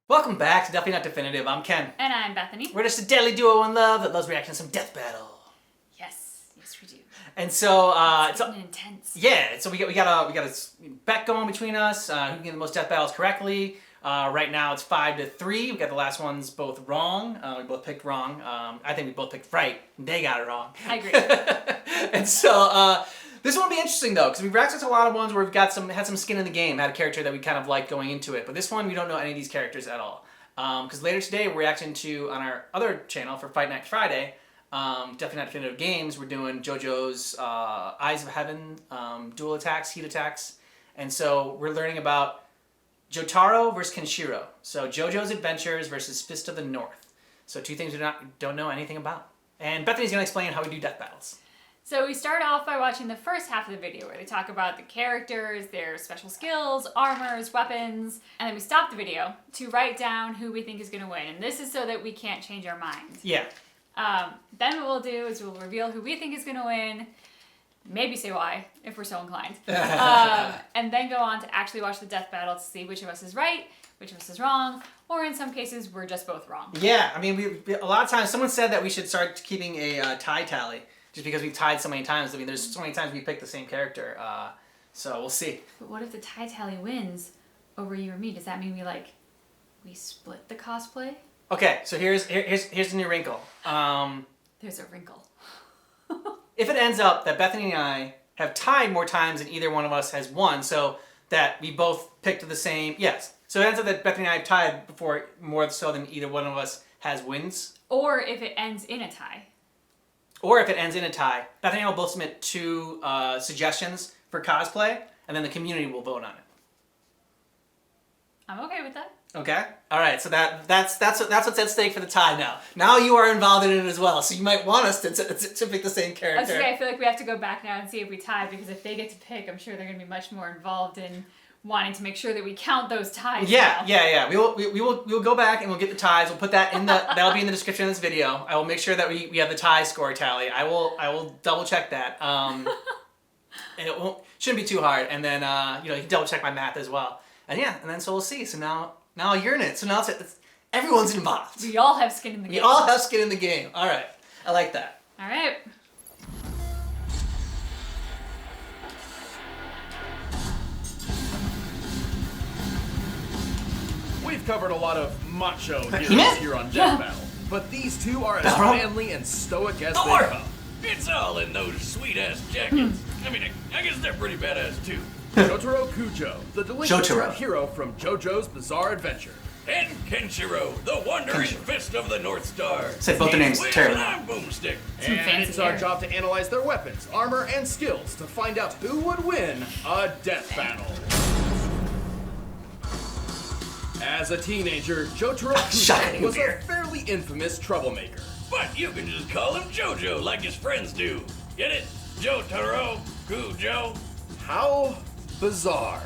Welcome back to Definitely Not Definitive. I'm Ken. And I'm Bethany. We're just a deadly duo in love that loves reacting to some death battle. Yes we do. And so, it's intense. Yeah, so we got a bet going between us. Who can get the most death battles correctly? Right now it's 5-3. We got the last ones both wrong. We both picked wrong. I think we both picked right. They got it wrong. I agree. And so, this one will be interesting though, because we've reacted to a lot of ones where we've got had some skin in the game, had a character that we kind of liked going into it. But this one, we don't know any of these characters at all. Because later today, we're reacting to, on our other channel for Fight Night Friday, Definitely Not Definitive Games, we're doing JoJo's Eyes of Heaven, dual attacks, heat attacks. And so we're learning about Jotaro versus Kenshiro. So JoJo's Adventures versus Fist of the North. So two things we don't know anything about. And Bethany's going to explain how we do death battles. So we start off by watching the first half of the video where they talk about the characters, their special skills, armors, weapons, and then we stop the video to write down who we think is going to win. And this is so that we can't change our minds. Yeah. Then what we'll do is we'll reveal who we think is going to win, maybe say why, if we're so inclined, and then go on to actually watch the death battle to see which of us is right, which of us is wrong, or in some cases, we're just both wrong. Yeah, I mean, a lot of times, someone said that we should start keeping a tie tally. Just because we've tied so many times. I mean, there's so many times we picked the same character. So we'll see. But what if the tie tally wins over you or me? Does that mean we split the cosplay? Okay, so here's the new wrinkle. There's a wrinkle. If it ends up that Bethany and I have tied more times than either one of us has won, so that we both picked the same, yes. So it ends up that Bethany and I have tied before more so than either one of us has wins. Or if it ends in a tie. Or if it ends in a tie, Bethany and I will both submit 2 suggestions for cosplay, and then the community will vote on it. I'm okay with that. Okay. All right. So that's what's at stake for the tie now. Now you are involved in it as well, so you might want us to pick the same character. Okay, I feel like we have to go back now and see if we tie, because if they get to pick, I'm sure they're going to be much more involved in wanting to make sure that we count those ties. Yeah. We will go back and we'll get the ties. We'll put that in that'll be in the description of this video. I will make sure that we have the tie score tally. I will double check that. And it shouldn't be too hard. And then you can double check my math as well. And yeah, and then so we'll see. So now you're in it. So now it's everyone's involved. We all have skin in the game. We all have skin in the game. All right. I like that. All right. We've covered a lot of macho heroes here on Death Battle, but these two are as manly and stoic as they come. It's all in those sweet-ass jackets. I mean, I guess they're pretty badass, too. Jotaro Kujo, the delinquent hero from JoJo's Bizarre Adventure. And Kenshiro, the wandering fist of the North Star. Said both their names terribly. Boomstick. And it's our job to analyze their weapons, armor, and skills to find out who would win a death battle. As a teenager, Jotaro Kujo was a fairly infamous troublemaker. But you can just call him JoJo like his friends do. Get it? Jotaro Kujo. How bizarre.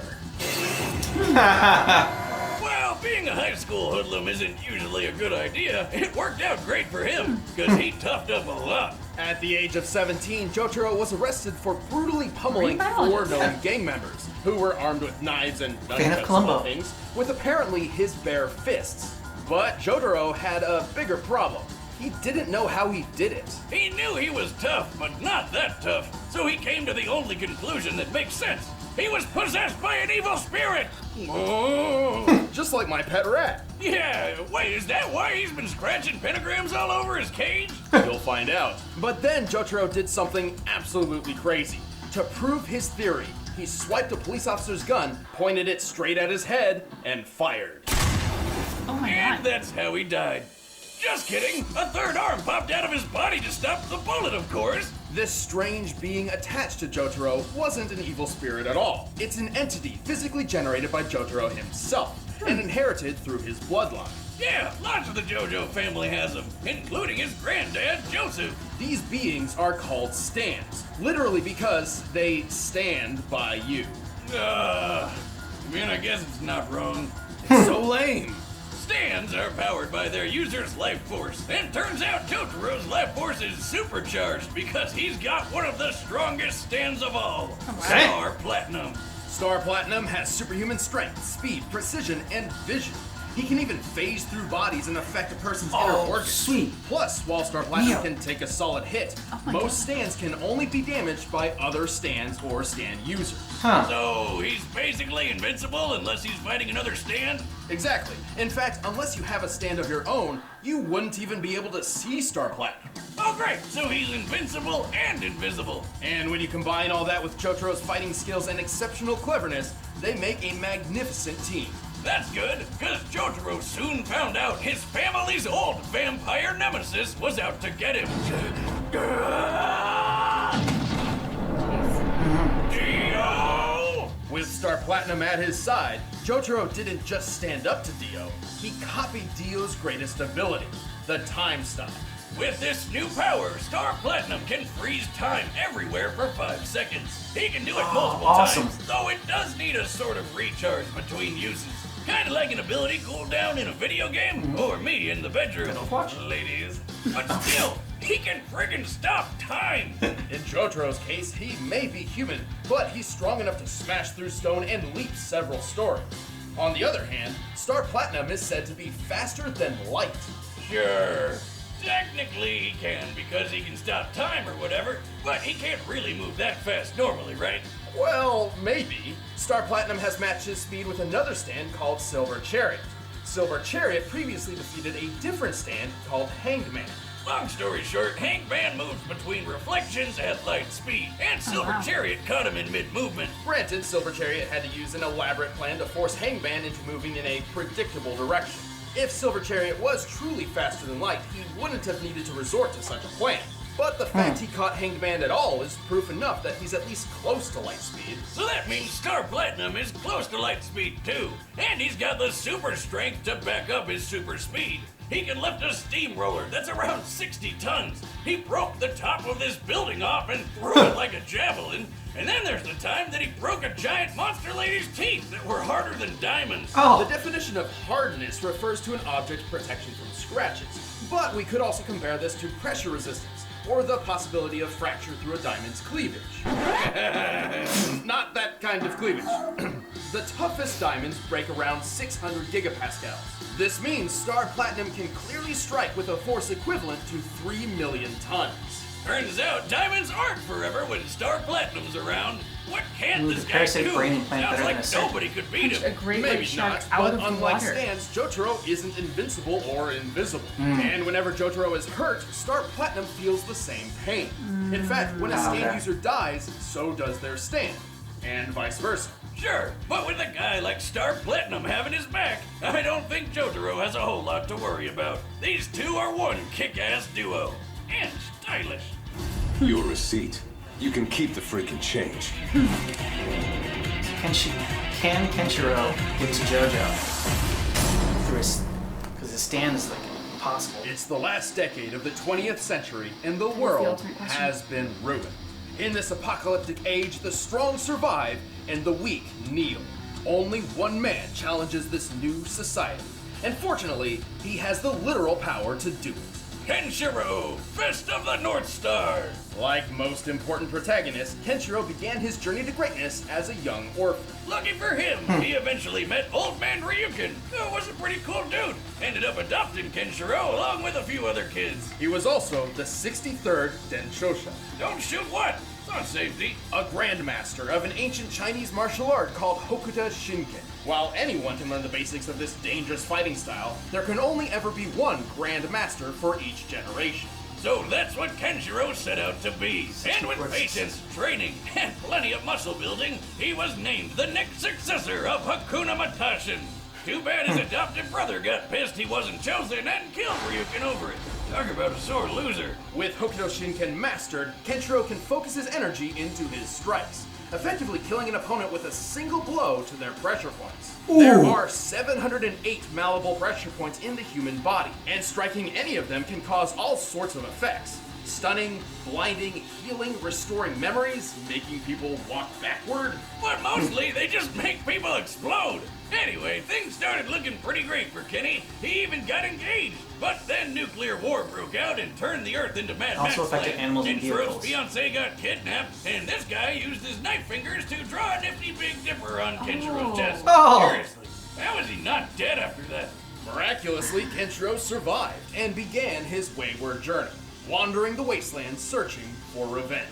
Well, being a high school hoodlum isn't usually a good idea. It worked out great for him, because he toughed up a lot. At the age of 17, Jotaro was arrested for brutally pummeling 4 known gang members, who were armed with knives and small things, with apparently his bare fists. But Jotaro had a bigger problem. He didn't know how he did it. He knew he was tough, but not that tough. So he came to the only conclusion that makes sense. He was possessed by an evil spirit! Oh. Just like my pet rat. Yeah, wait, is that why he's been scratching pentagrams all over his cage? You'll find out. But then Jotaro did something absolutely crazy. To prove his theory, he swiped a police officer's gun, pointed it straight at his head, and fired. Oh my God. And that's how he died. Just kidding! A third arm popped out of his body to stop the bullet, of course! This strange being attached to Jotaro wasn't an evil spirit at all. It's an entity physically generated by Jotaro himself, and inherited through his bloodline. Yeah, lots of the JoJo family has them, including his granddad, Joseph. These beings are called stands, literally because they stand by you. I mean, I guess it's not wrong. It's so lame. Stands are powered by their user's life force, and turns out Jotaro's life force is supercharged because he's got one of the strongest stands of all, Star Platinum. Star Platinum has superhuman strength, speed, precision, and vision. He can even phase through bodies and affect a person's inner organs. Sweet. Plus, while Star Platinum Neo. can take a solid hit, my most stands can only be damaged by other stands or stand users. Huh. So he's basically invincible unless he's fighting another stand? Exactly. In fact, unless you have a stand of your own, you wouldn't even be able to see Star Platinum. Oh great, so he's invincible and invisible. And when you combine all that with Jotaro's fighting skills and exceptional cleverness, they make a magnificent team. That's good, because Jotaro soon found out his family's old vampire nemesis was out to get him. Dio! With Star Platinum at his side, Jotaro didn't just stand up to Dio, he copied Dio's greatest ability, the time stop. With this new power, Star Platinum can freeze time everywhere for 5 seconds. He can do it multiple awesome. times, though it does need a sort of recharge between uses. Kind of like an ability cooldown in a video game, or me in the bedroom, ladies. But still, he can friggin' stop time. In Jotaro's case, he may be human, but he's strong enough to smash through stone and leap several stories. On the other hand, Star Platinum is said to be faster than light. Sure. Technically he can, because he can stop time or whatever, but he can't really move that fast normally, right? Well, maybe. Star Platinum has matched his speed with another stand called Silver Chariot. Silver Chariot previously defeated a different stand called Hanged Man. Long story short, Hangman moves between reflections at light speed, and Silver Chariot caught him in mid-movement. Granted, Silver Chariot had to use an elaborate plan to force Hangman into moving in a predictable direction. If Silver Chariot was truly faster than light, he wouldn't have needed to resort to such a plan. But the fact he caught Hangman at all is proof enough that he's at least close to light speed. So that means Star Platinum is close to light speed too, and he's got the super strength to back up his super speed. He can lift a steamroller that's around 60 tons. He broke the top of this building off and threw it like a javelin. And then there's the time that he broke a giant monster lady's teeth that were harder than diamonds. The definition of hardness refers to an object's protection from scratches. But we could also compare this to pressure resistance, or the possibility of fracture through a diamond's cleavage. Not that kind of cleavage. The toughest diamonds break around 600 gigapascals. This means Star Platinum can clearly strike with a force equivalent to 3 million tons. Turns out diamonds aren't forever when Star Platinum's around. What can't Ooh, this the guy parasite do? brain implant Sounds better than like a circuit. nobody could beat A him. great Maybe white shark not, out but of the unlike water. stands, Jotaro isn't invincible or invisible. And whenever Jotaro is hurt, Star Platinum feels the same pain. In fact, when a stand user dies, so does their stand, and vice versa. Sure, but with a guy like Star Platinum having his back, I don't think Jotaro has a whole lot to worry about. These two are one kick-ass duo. And stylish. Your receipt. You can keep the freaking change. Can Kenshiro get to JoJo? Because his stand is like impossible. It's the last decade of the 20th century, and the world ultimate question. has been ruined. In this apocalyptic age, the strong survive and the weak kneel. Only one man challenges this new society, and fortunately, he has the literal power to do it. Kenshiro, Fist of the North Star. Like most important protagonists, Kenshiro began his journey to greatness as a young orphan. Lucky for him, he eventually met Old Man Ryukin, who was a pretty cool dude. Ended up adopting Kenshiro along with a few other kids. He was also the 63rd Denshosha, Don't shoot what? It's on safety. a grandmaster of an ancient Chinese martial art called Hokuto Shinken. While anyone can learn the basics of this dangerous fighting style, there can only ever be one grandmaster for each generation. So that's what Kenshiro set out to be. And with words. patience, training, and plenty of muscle building, he was named the next successor of Hakuna Matashin. Too bad his adopted brother got pissed he wasn't chosen and killed Ryukin over it. Talk about a sore loser. With Hokuto Shinken mastered, Kenshiro can focus his energy into his strikes, effectively killing an opponent with a single blow to their pressure points. There are 708 malleable pressure points in the human body, and striking any of them can cause all sorts of effects. Stunning, blinding, healing, restoring memories, making people walk backward. But mostly, they just make people explode. Anyway, things started looking pretty great for Kenny. He even got engaged. But then nuclear war broke out and turned the Earth into Mad Max Also affected land. animals and Kenshiro's vehicles. fiance got kidnapped, and this guy used his knife fingers to draw a nifty Big Dipper on Kenshiro's chest. Oh. Seriously, how is he not dead after that? Miraculously, Kenshiro survived and began his wayward journey, wandering the wasteland searching for revenge.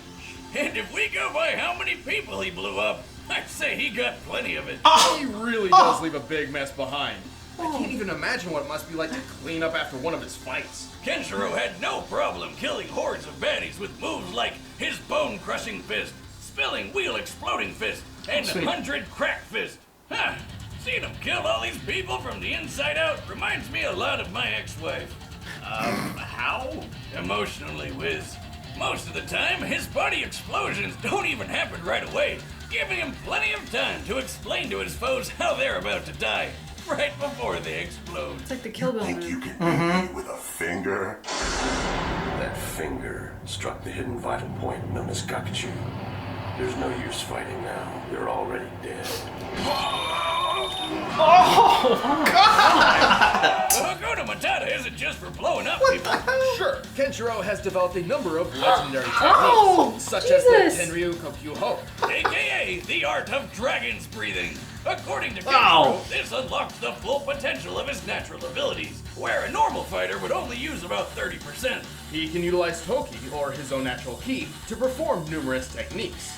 And if we go by how many people he blew up, I'd say he got plenty of it. He really does leave a big mess behind. I can't even imagine what it must be like to clean up after one of his fights. Kenshiro had no problem killing hordes of baddies with moves like his bone-crushing fist, spilling wheel-exploding fist, and 100 crack fist. Huh. Seeing him kill all these people from the inside out reminds me a lot of my ex-wife. How? Emotionally, Wiz. Most of the time, his body explosions don't even happen right away, giving him plenty of time to explain to his foes how they're about to die, right before they explode. It's like the Kill Bill Think move. you can beat me with a finger? That finger struck the hidden vital point known as Gakachu. There's no use fighting now. They're already dead. Hakuna Matata isn't just for blowing up people. Sure, Kenshiro has developed a number of legendary techniques, such as the Tenryu Kokyuho. AKA the art of dragon's breathing. According to Kenshiro, this unlocks the full potential of his natural abilities, where a normal fighter would only use about 30%. He can utilize Toki, or his own natural ki, to perform numerous techniques.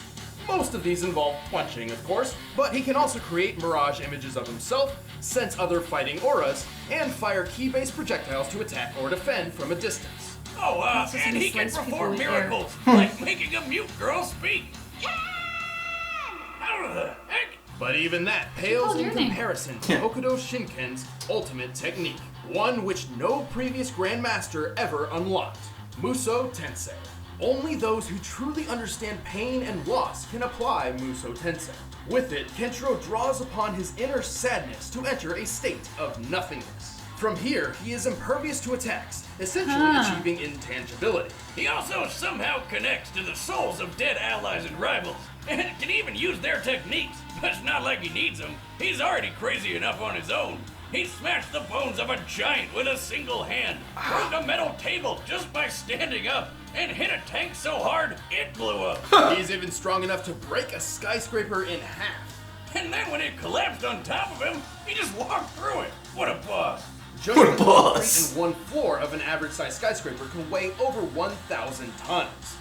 Most of these involve punching, of course, but he can also create mirage images of himself, sense other fighting auras, and fire ki-based projectiles to attack or defend from a distance. Oh, and he can perform miracles, like making a mute girl speak. How the heck? But even that pales in your name? comparison to Hokuto Shinken's ultimate technique, one which no previous Grandmaster ever unlocked, Muso Tensei. Only those who truly understand pain and loss can apply Muso Tensei. With it, Kenshiro draws upon his inner sadness to enter a state of nothingness. From here, he is impervious to attacks, essentially achieving intangibility. He also somehow connects to the souls of dead allies and rivals, and can even use their techniques, but it's not like he needs them. He's already crazy enough on his own. He smashed the bones of a giant with a single hand, broke a metal table just by standing up, and hit a tank so hard it blew up. He's even strong enough to break a skyscraper in half. And then when it collapsed on top of him, he just walked through it. What a boss. Just the concrete in one floor of an average-sized skyscraper can weigh over 1,000 tons.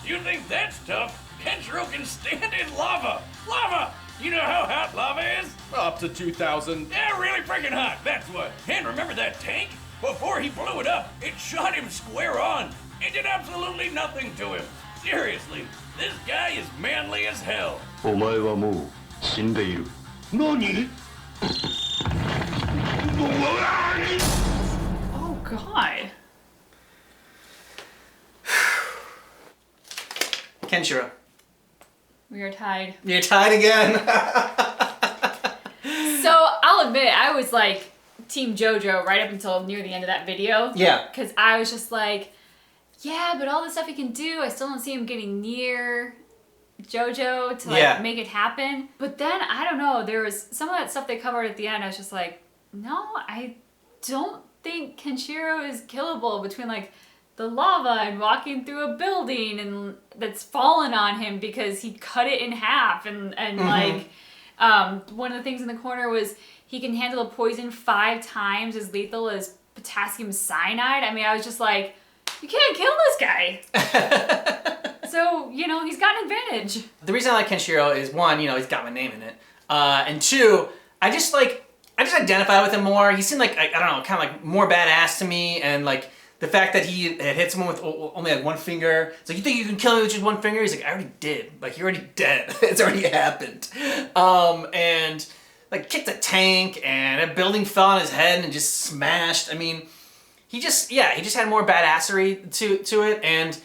You think that's tough? Kenshiro can stand in lava. Lava! You know how hot lava is? Up to 2,000. Yeah, really freaking hot, that's what. And remember that tank? Before he blew it up, it shot him square on. It did absolutely nothing to him. Seriously, this guy is manly as hell. お前はもう死んでいる。何? Oh God. Kenshiro. We are tied. You're tied again. So I'll admit, I was like Team JoJo right up until near the end of that video. Yeah. Because I was just like, yeah, but all the stuff he can do, I still don't see him getting near JoJo to like make it happen. But then I don't know, there was some of that stuff they covered at the end. I was just like, no, I don't think Kenshiro is killable between like the lava and walking through a building and that's fallen on him because he cut it in half and like one of the things in the corner was he can handle a poison 5 times as lethal as potassium cyanide. I mean, I was just like, you can't kill this guy. So, you know, he's got an advantage. The reason I like Kenshiro is, one, you know, he's got my name in it. And two, I just identify with him more. He seemed like, I don't know, kind of like more badass to me. And like the fact that he had hit someone with only like one finger. It's like, you think you can kill me with just one finger? He's like, I already did. Like, you're already dead. It's already happened. And like kicked a tank and a building fell on his head and just smashed. I mean, he just had more badassery to it. And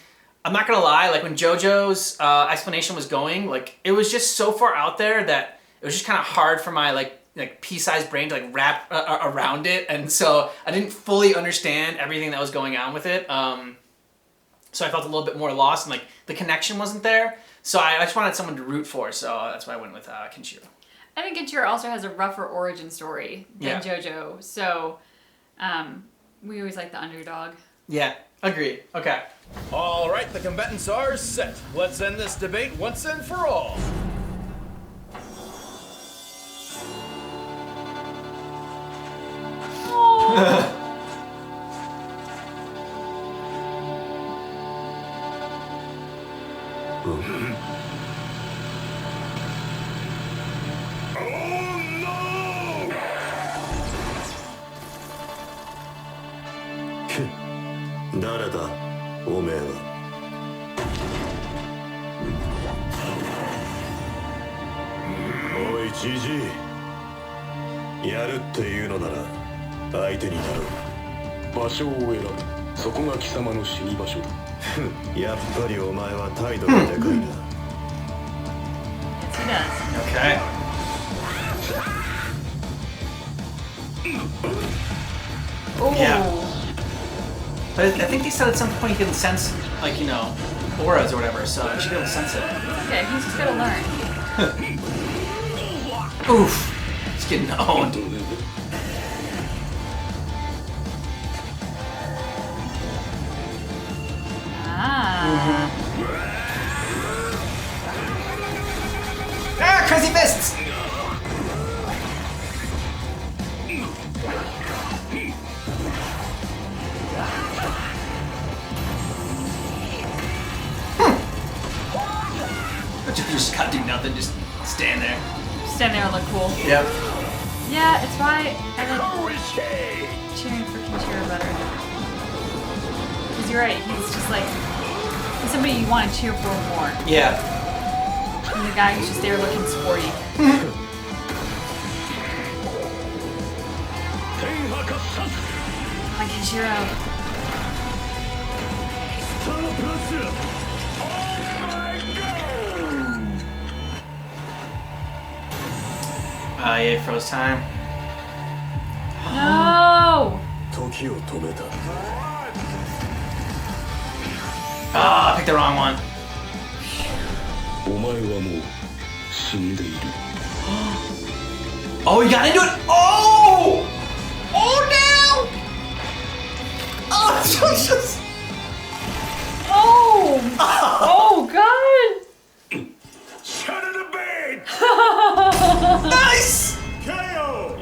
I'm not gonna lie, like when JoJo's explanation was going, like it was just so far out there that it was just kind of hard for my like pea-sized brain to like wrap around it, and so I didn't fully understand everything that was going on with it. So I felt a little bit more lost, and like the connection wasn't there. So I just wanted someone to root for, so that's why I went with Kenshiro. I think Kenshiro also has a rougher origin story than JoJo, so we always like the underdog. Yeah, agreed. Okay. All right, the combatants are set. Let's end this debate once and for all. 誰だおめえはおいじじいやるっていうのなら相手になろう場所を選ぶそこが貴様の死に場所だやっぱりお前は態度がでかいな Yes, he does. Okay. Ooh. Yeah. But I think they said at some point he can sense, like, you know, auras or whatever, so he should be able to sense it. Okay, he's just gotta learn. Oof. He's getting owned. Ah. Ah, crazy fists! You just gotta do nothing, just stand there. Stand there and look cool. Yep. Yeah, it's why I like cheering for Kenshiro better. Because you're right, he's just like, he's somebody you want to cheer for more. Yeah. And the guy who's just there looking sporty. Like Kenshiro. Yeah, froze time. No! 時を止めた Ah, I picked the wrong one. お前はもう死んでいる Oh, he got into it! Oh! Oh, no! Oh, it's just... Oh! Oh, God! Shut it a bed! Nice! KO!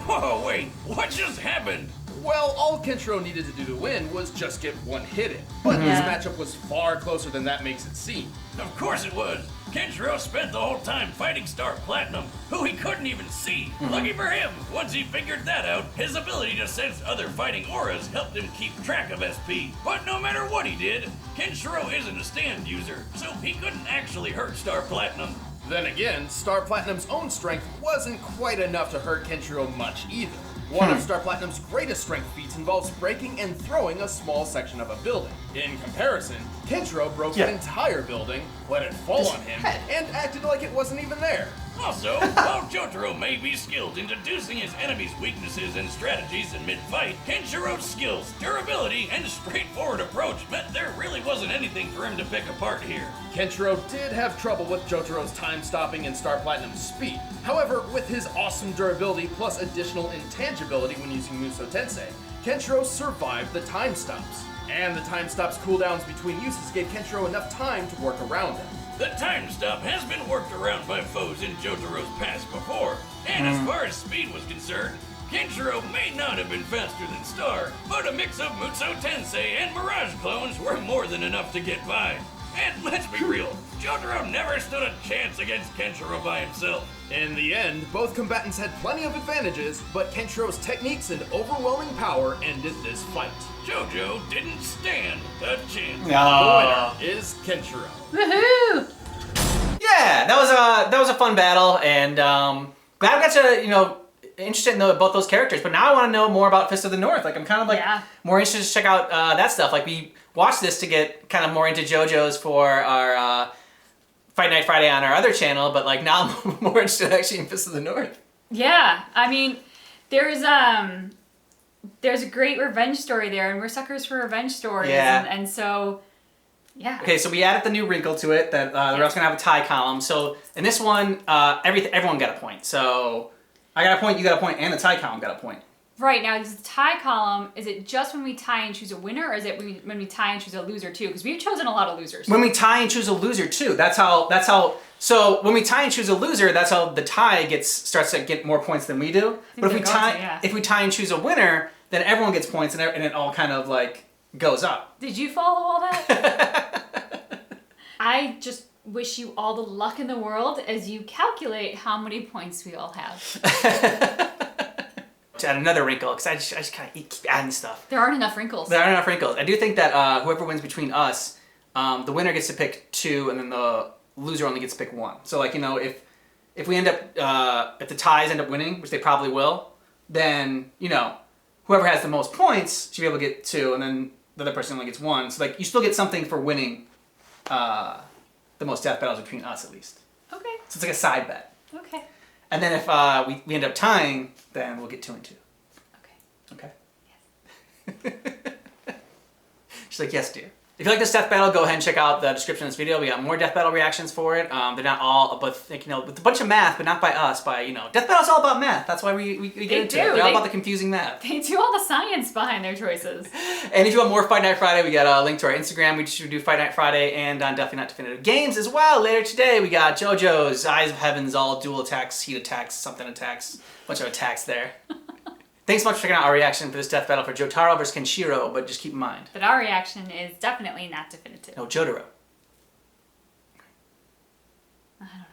Whoa, wait, what just happened? Well, all Kenshiro needed to do to win was just get one hit in. But this matchup was far closer than that makes it seem. Of course it was. Kenshiro spent the whole time fighting Star Platinum, who he couldn't even see. Lucky for him, once he figured that out, his ability to sense other fighting auras helped him keep track of SP. But no matter what he did, Kenshiro isn't a stand user, so he couldn't actually hurt Star Platinum. Then again, Star Platinum's own strength wasn't quite enough to hurt Kenshiro much either. One of Star Platinum's greatest strength feats involves breaking and throwing a small section of a building. In comparison, Kenshiro broke an entire building, let it fall on him, and acted like it wasn't even there. Also, while Jotaro may be skilled in deducing his enemy's weaknesses and strategies in mid-fight, Kenshiro's skills, durability, and straightforward approach meant there really wasn't anything for him to pick apart here. Kenshiro did have trouble with Jotaro's time stopping and Star Platinum's speed. However, with his awesome durability plus additional intangibility when using Muso Tensei, Kenshiro survived the time stops. And the time stops cooldowns between uses gave Kenshiro enough time to work around them. The time stop has been worked around by foes in Jotaro's past before, and as far as speed was concerned, Kenshiro may not have been faster than Star, but a mix of Muso Tensei and Mirage clones were more than enough to get by. And let's be real, Jotaro never stood a chance against Kenshiro by himself. In the end, both combatants had plenty of advantages, but Kenshiro's techniques and overwhelming power ended this fight. Jojo didn't stand a chance. The winner is Kenshiro. Woohoo! Yeah, that was a fun battle, and glad I got to interested in both those characters. But now I want to know more about Fist of the North. Like I'm kind of more interested to check out that stuff. Like we watched this to get kind of more into JoJo's for our Fight Night Friday on our other channel, but like now I'm more interested actually in Fist of the North. Yeah, I mean, there's a great revenge story there, and we're suckers for revenge stories. Yeah. And so, yeah. Okay, so we added the new wrinkle to it that we're also gonna have a tie column. So in this one, everyone got a point. So I got a point, you got a point, and the tie column got a point. Right, now is the tie column, is it just when we tie and choose a winner, or is it when we tie and choose a loser too? Because we've chosen a lot of losers. When we tie and choose a loser too. That's how, so when we tie and choose a loser, that's how the tie starts to get more points than we do. But if we tie and choose a winner, then everyone gets points and it all kind of like goes up. Did you follow all that? I just wish you all the luck in the world as you calculate how many points we all have. To add another wrinkle, because I just kind of keep adding stuff. There aren't enough wrinkles. There aren't enough wrinkles. I do think that whoever wins between us, the winner gets to pick 2, and then the loser only gets to pick 1. So like, you know, if we end up, if the ties end up winning, which they probably will, then, you know, whoever has the most points should be able to get 2, and then the other person only gets 1. So like, you still get something for winning the most death battles between us, at least. Okay. So it's like a side bet. Okay. And then if we end up tying, then we'll get 2 and 2. Okay. Okay? Yes. She's like, yes, dear. If you like this death battle, go ahead and check out the description of this video. We got more death battle reactions for it. They're not all, but you know, with a bunch of math, but not by us. By, you know, death battle's all about math. That's why we get into it. They're all about the confusing math. They do all the science behind their choices. And if you want more Fight Night Friday, we got a link to our Instagram. We should do Fight Night Friday and on Definitely Not Definitive Games as well. Later today, we got JoJo's Eyes of Heavens, all dual attacks, heat attacks, something attacks, bunch of attacks there. Thanks so much for checking out our reaction for this death battle for Jotaro versus Kenshiro, but just keep in mind that our reaction is definitely not definitive. No, Jotaro. I don't know.